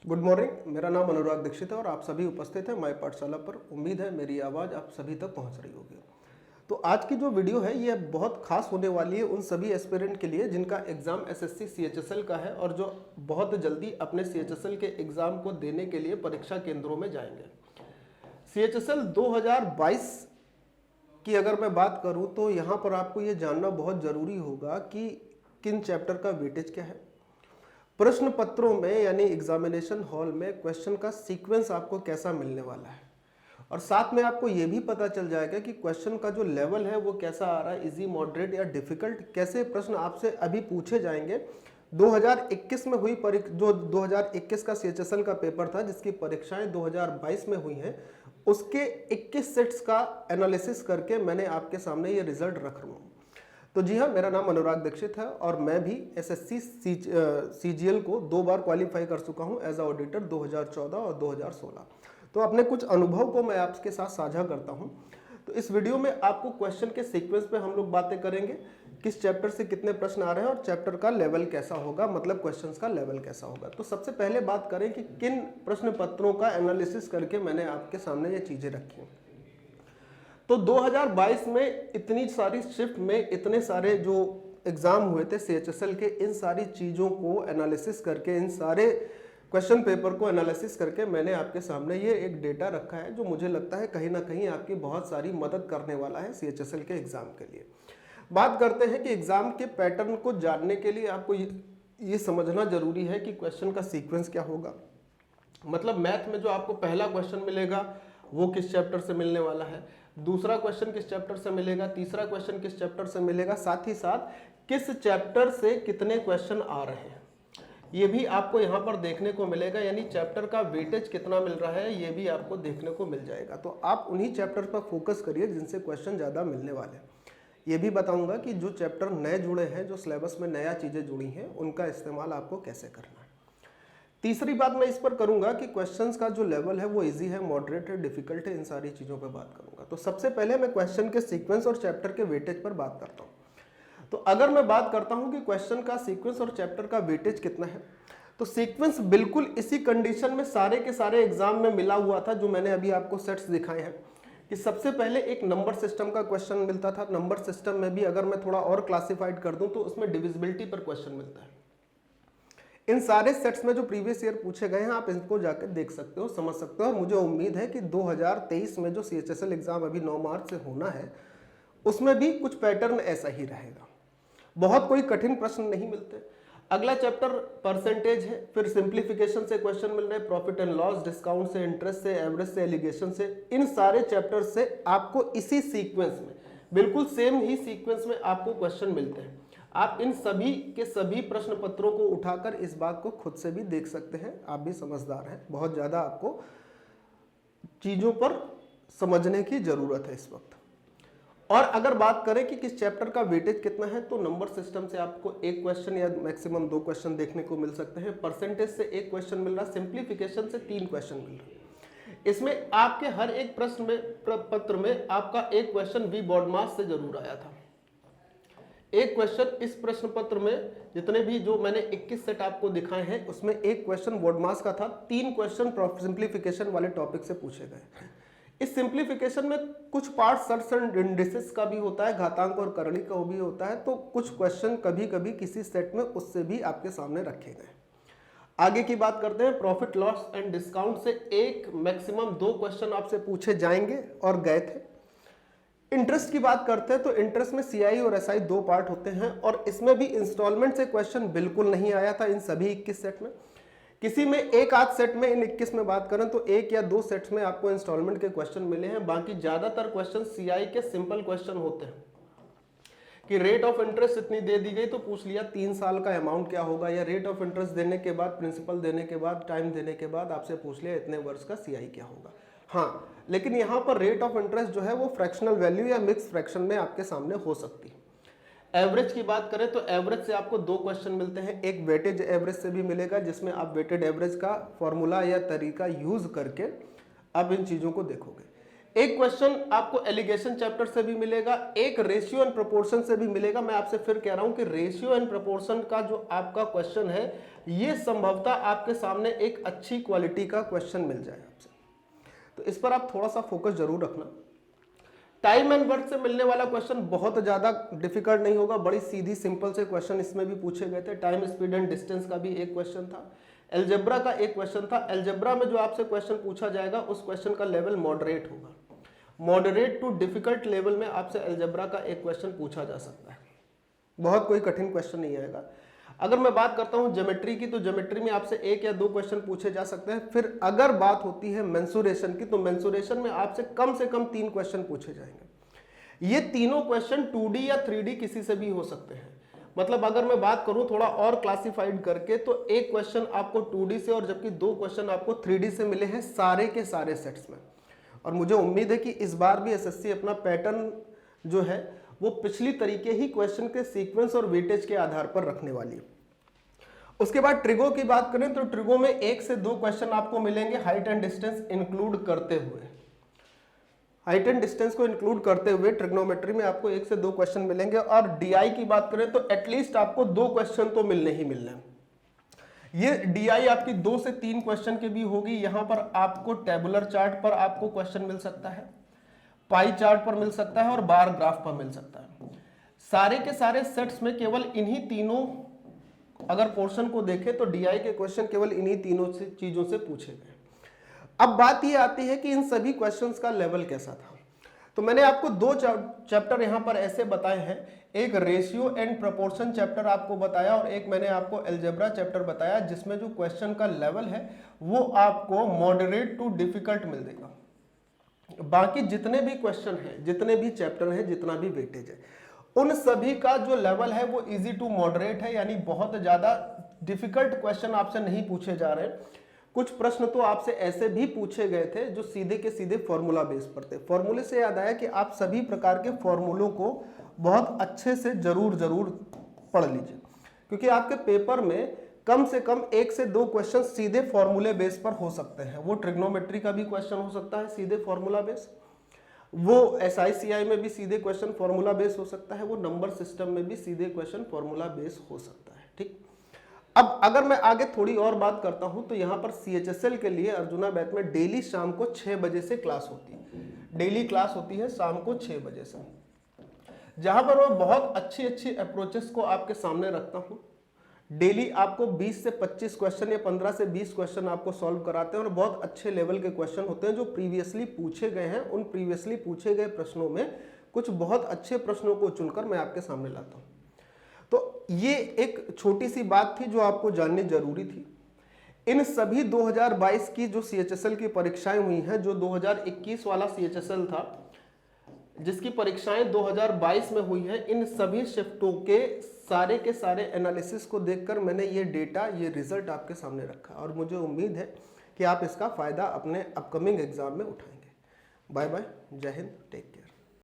Good morning. मेरा नाम अनुराग दीक्षित है और आप सभी उपस्थित हैं माय पाठशाला पर। उम्मीद है मेरी आवाज़ आप सभी तक पहुंच रही होगी। तो आज की जो वीडियो है ये बहुत खास होने वाली है उन सभी एस्पिरेंट के लिए जिनका एग्ज़ाम एसएससी सीएचएसएल का है और जो बहुत जल्दी अपने सीएचएसएल के एग्ज़ाम को देने के लिए परीक्षा केंद्रों में जाएंगे। सीएचएसएल 2022 की अगर मैं बात करूं तो यहाँ पर आपको ये जानना बहुत ज़रूरी होगा कि किन चैप्टर का वेटेज क्या है, प्रश्न पत्रों में यानी एग्जामिनेशन हॉल में क्वेश्चन का सीक्वेंस आपको कैसा मिलने वाला है, और साथ में आपको ये भी पता चल जाएगा कि क्वेश्चन का जो लेवल है वो कैसा आ रहा है, इजी, मॉडरेट या डिफिकल्ट। कैसे प्रश्न आपसे अभी पूछे जाएंगे। 2021 में हुई जो 2021 का सीएचएसएल का पेपर था जिसकी परीक्षाएं 2022 में हुई हैं, उसके 21 सेट्स का एनालिसिस करके मैंने आपके सामने ये रिजल्ट रख रहा हूँ। तो जी हाँ, मेरा नाम अनुराग दीक्षित है और मैं भी एसएससी सीजीएल को 2 बार क्वालिफाई कर चुका हूँ एज अ ऑडिटर 2014 और 2016। तो अपने कुछ अनुभव को मैं आपके साथ साझा करता हूँ। तो इस वीडियो में आपको क्वेश्चन के सीक्वेंस पे हम लोग बातें करेंगे, किस चैप्टर से कितने प्रश्न आ रहे हैं और चैप्टर का लेवल कैसा होगा, मतलब क्वेश्चंस का लेवल कैसा होगा। तो सबसे पहले बात करें कि किन प्रश्न पत्रों का एनालिसिस करके मैंने आपके सामने ये चीज़ें रखी हैं। तो 2022 में इतनी सारी शिफ्ट में इतने सारे जो एग्ज़ाम हुए थे सीएचएसएल के, इन सारी चीज़ों को एनालिसिस करके, इन सारे क्वेश्चन पेपर को एनालिसिस करके मैंने आपके सामने ये एक डेटा रखा है जो मुझे लगता है कहीं ना कहीं आपकी बहुत सारी मदद करने वाला है सीएचएसएल के एग्ज़ाम के लिए। बात करते हैं कि एग्ज़ाम के पैटर्न को जानने के लिए आपको ये समझना जरूरी है कि क्वेश्चन का सीक्वेंस क्या होगा। मतलब मैथ में जो आपको पहला क्वेश्चन मिलेगा वो किस चैप्टर से मिलने वाला है, दूसरा क्वेश्चन किस चैप्टर से मिलेगा, तीसरा क्वेश्चन किस चैप्टर से मिलेगा, साथ ही साथ किस चैप्टर से कितने क्वेश्चन आ रहे हैं ये भी आपको यहाँ पर देखने को मिलेगा। यानी चैप्टर का वेटेज कितना मिल रहा है ये भी आपको देखने को मिल जाएगा। तो आप उन्हीं चैप्टर पर फोकस करिए जिनसे क्वेश्चन ज़्यादा मिलने वाले हैं। ये भी बताऊंगा कि जो चैप्टर नए जुड़े हैं, जो सिलेबस में नया चीज़ें जुड़ी हैं, उनका इस्तेमाल आपको कैसे करना है। तीसरी बात मैं इस पर करूंगा कि क्वेश्चंस का जो लेवल है वो इजी है, मॉडरेट है, डिफिकल्ट है, इन सारी चीज़ों पर बात करूंगा। तो सबसे पहले मैं क्वेश्चन के सीक्वेंस और चैप्टर के वेटेज पर बात करता हूँ। तो अगर मैं बात करता हूँ कि क्वेश्चन का सीक्वेंस और चैप्टर का वेटेज कितना है, तो सीक्वेंस बिल्कुल इसी कंडीशन में सारे के सारे एग्जाम में मिला हुआ था जो मैंने अभी आपको सेट्स दिखाए हैं कि सबसे पहले एक नंबर सिस्टम का क्वेश्चन मिलता था। नंबर सिस्टम में भी अगर मैं थोड़ा और क्लासिफाइड कर दूं तो उसमें डिविजिबिलिटी पर क्वेश्चन मिलता है। इन सारे सेट्स में जो प्रीवियस ईयर पूछे गए हैं आप इनको जाकर देख सकते हो, समझ सकते हो। और मुझे उम्मीद है कि 2023 में जो सीएचएसएल एग्जाम अभी 9 मार्च से होना है उसमें भी कुछ पैटर्न ऐसा ही रहेगा। बहुत कोई कठिन प्रश्न नहीं मिलते। अगला चैप्टर परसेंटेज है, फिर सिंप्लीफिकेशन से क्वेश्चन मिल रहे हैं, प्रॉफिट एंड लॉस, डिस्काउंट से, इंटरेस्ट से, एवरेज से, एलिगेशन से। इन सारे चैप्टर से आपको इसी सीक्वेंस में, बिल्कुल सेम ही सीक्वेंस में आपको क्वेश्चन मिलते हैं। आप इन सभी के सभी प्रश्न पत्रों को उठाकर इस बात को खुद से भी देख सकते हैं। आप भी समझदार हैं, बहुत ज़्यादा आपको चीज़ों पर समझने की ज़रूरत है इस वक्त। और अगर बात करें कि किस चैप्टर का वेटेज कितना है, तो नंबर सिस्टम से आपको एक क्वेश्चन या मैक्सिमम 2 क्वेश्चन देखने को मिल सकते हैं। परसेंटेज से 1 क्वेश्चन मिल रहा है, सिंप्लीफिकेशन से 3 क्वेश्चन मिल रहा है। इसमें आपके हर एक प्रश्न में पत्र में आपका एक क्वेश्चन वी बॉडमास से जरूर आया था। एक क्वेश्चन इस प्रश्न पत्र में जितने भी जो मैंने 21 सेट आपको दिखाए हैं उसमें एक क्वेश्चन बॉडमास का था। 3 क्वेश्चन सिंप्लीफिकेशन वाले टॉपिक से पूछे गए। इस सिंप्लीफिकेशन में कुछ पार्ट सर्ट्स एंड इंडिसेस का भी होता है, घातांक और करणी का भी होता है। तो कुछ क्वेश्चन कभी कभी किसी सेट में उससे भी आपके सामने रखे गए। आगे की बात करते हैं। प्रॉफिट लॉस एंड डिस्काउंट से एक मैक्सिमम 2 क्वेश्चन आपसे पूछे जाएंगे और गए थे। इंटरेस्ट की बात करते हैं तो इंटरेस्ट में सीआई और एसआई 2 पार्ट होते हैं और इसमें भी इंस्टॉलमेंट से क्वेश्चन बिल्कुल नहीं आया था इन सभी 21 सेट में। किसी में एक आध सेट में, इन 21 में बात करें तो 1 या 2 सेट्स में आपको इंस्टॉलमेंट के क्वेश्चन मिले हैं। बाकी ज्यादातर क्वेश्चन सीआई के सिंपल क्वेश्चन होते हैं कि रेट ऑफ इंटरेस्ट इतनी दे दी गई तो पूछ लिया 3 साल का अमाउंट क्या होगा, या रेट ऑफ इंटरेस्ट देने के बाद, प्रिंसिपल देने के बाद, टाइम देने के बाद आपसे पूछ लिया इतने वर्ष का सीआई क्या होगा। हाँ, लेकिन यहाँ पर रेट ऑफ इंटरेस्ट जो है वो फ्रैक्शनल वैल्यू या मिक्स फ्रैक्शन में आपके सामने हो सकती है। एवरेज की बात करें तो एवरेज से आपको 2 क्वेश्चन मिलते हैं। एक वेटेज एवरेज से भी मिलेगा जिसमें आप वेटेड एवरेज का फॉर्मूला या तरीका यूज करके आप इन चीज़ों को देखोगे। एक क्वेश्चन आपको एलिगेशन चैप्टर से भी मिलेगा, एक रेशियो एंड प्रोपोर्शन से भी मिलेगा। मैं आपसे फिर कह रहा हूं कि रेशियो एंड प्रोपोर्शन का जो आपका क्वेश्चन है ये संभवतः आपके सामने एक अच्छी क्वालिटी का क्वेश्चन मिल जाए आपसे, तो इस पर आप थोड़ा सा फोकस जरूर रखना। टाइम एंड वर्क से मिलने वाला क्वेश्चन बहुत ज्यादा डिफिकल्ट नहीं होगा, बड़ी सीधी सिंपल से क्वेश्चन इसमें भी पूछे गए थे। टाइम, स्पीड एंड डिस्टेंस का भी एक क्वेश्चन था, एल्जेब्रा का एक क्वेश्चन था। एल्जेब्रा में जो आपसे क्वेश्चन पूछा जाएगा उस क्वेश्चन का लेवल मॉडरेट होगा, मॉडरेट टू डिफिकल्ट लेवल में आपसे एल्जेब्रा का एक क्वेश्चन पूछा जा सकता है, बहुत कोई कठिन क्वेश्चन नहीं आएगा। अगर मैं बात करता हूं ज्योमेट्री की, तो ज्योमेट्री में आपसे 1 या 2 क्वेश्चन पूछे जा सकते हैं। फिर अगर बात होती है मेंसुरेशन की, तो मेंसुरेशन में आपसे कम से कम 3 क्वेश्चन पूछे जाएंगे। ये तीनों क्वेश्चन 2D या 3D किसी से भी हो सकते हैं। मतलब अगर मैं बात करूं थोड़ा और क्लासिफाइड करके, तो एक क्वेश्चन आपको 2D से और जबकि 2 क्वेश्चन आपको 3D से मिले हैं सारे के सारे सेट्स में। और मुझे उम्मीद है कि इस बार भी एसएससी अपना पैटर्न जो है वो पिछली तरीके ही क्वेश्चन के सीक्वेंस और वेटेज के आधार पर रखने वाली है। उसके बाद ट्रिगो की बात करें तो ट्रिगो में 1 से 2 क्वेश्चन आपको मिलेंगे हाइट एंड डिस्टेंस इंक्लूड करते हुए। हाइट एंड डिस्टेंस को इंक्लूड करते हुए ट्रिग्नोमेट्री में आपको 1 से 2 क्वेश्चन मिलेंगे। और डीआई की बात करें तो एटलीस्ट आपको 2 क्वेश्चन तो मिलने ही मिलने हैं। ये डीआई आपकी 2 से 3 क्वेश्चन की भी होगी। यहां पर आपको टेबुलर चार्ट पर आपको क्वेश्चन मिल सकता है, पाई चार्ट पर मिल सकता है और बार ग्राफ पर मिल सकता है। सारे के सारे सेट्स में केवल इन्हीं तीनों अगर पोर्शन को देखें तो डीआई के क्वेश्चन केवल इन्हीं तीनों से चीजों से पूछे गए। अब बात ये आती है कि इन सभी क्वेश्चंस का लेवल कैसा था। तो मैंने आपको 2 चैप्टर यहां पर ऐसे बताए हैं, एक रेशियो एंड प्रोपोर्शन चैप्टर आपको बताया और एक मैंने आपको अलजेब्रा चैप्टर बताया, जिसमें जो क्वेश्चन का लेवल है वो आपको मॉडरेट टू डिफिकल्ट मिल देगा। बाकी जितने भी क्वेश्चन हैं, जितने भी चैप्टर हैं, जितना भी वेटेज है, उन सभी का जो लेवल है वो इजी टू मॉडरेट है, यानी बहुत ज्यादा डिफिकल्ट क्वेश्चन आपसे नहीं पूछे जा रहे हैं। कुछ प्रश्न तो आपसे ऐसे भी पूछे गए थे जो सीधे के सीधे फॉर्मूला बेस पर थे। फॉर्मूले से याद आया कि आप सभी प्रकार के फॉर्मूलों को बहुत अच्छे से जरूर पढ़ लीजिए, क्योंकि आपके पेपर में कम से कम 1 से 2 क्वेश्चन सीधे फॉर्मूले बेस पर हो सकते हैं। वो ट्रिग्नोमेट्री का भी क्वेश्चन हो सकता है सीधे फॉर्मूला बेस, वो SICI में भी सीधे क्वेश्चन फॉर्मूला बेस हो सकता है, वो नंबर सिस्टम में भी सीधे क्वेश्चन फॉर्मूला बेस हो सकता है। ठीक, अब अगर मैं आगे थोड़ी और बात करता हूं तो यहां पर CHSL के लिए अर्जुना बैच में डेली शाम को 6 बजे से क्लास होती है। डेली क्लास होती है शाम को 6 बजे से, जहां पर मैं बहुत अच्छी अप्रोचेस को आपके सामने रखता हूं। डेली आपको 20 से 25 क्वेश्चन या 15 से 20 क्वेश्चन आपको सॉल्व कराते हैं और बहुत अच्छे लेवल के क्वेश्चन होते हैं जो प्रीवियसली पूछे गए हैं। उन प्रीवियसली पूछे गए प्रश्नों में कुछ बहुत अच्छे प्रश्नों को चुनकर मैं आपके सामने लाता हूं। तो ये एक छोटी सी बात थी जो आपको जाननी जरूरी थी। इन सभी 2022 की जो CHSL की परीक्षाएं हुई हैं, जो 2021 वाला CHSL था जिसकी परीक्षाएं 2022 में हुई हैं, इन सभी शिफ्टों के सारे एनालिसिस को देखकर मैंने ये डेटा, ये रिजल्ट आपके सामने रखा और मुझे उम्मीद है कि आप इसका फायदा अपने अपकमिंग एग्जाम में उठाएंगे। बाय बाय, जय हिंद, टेक केयर।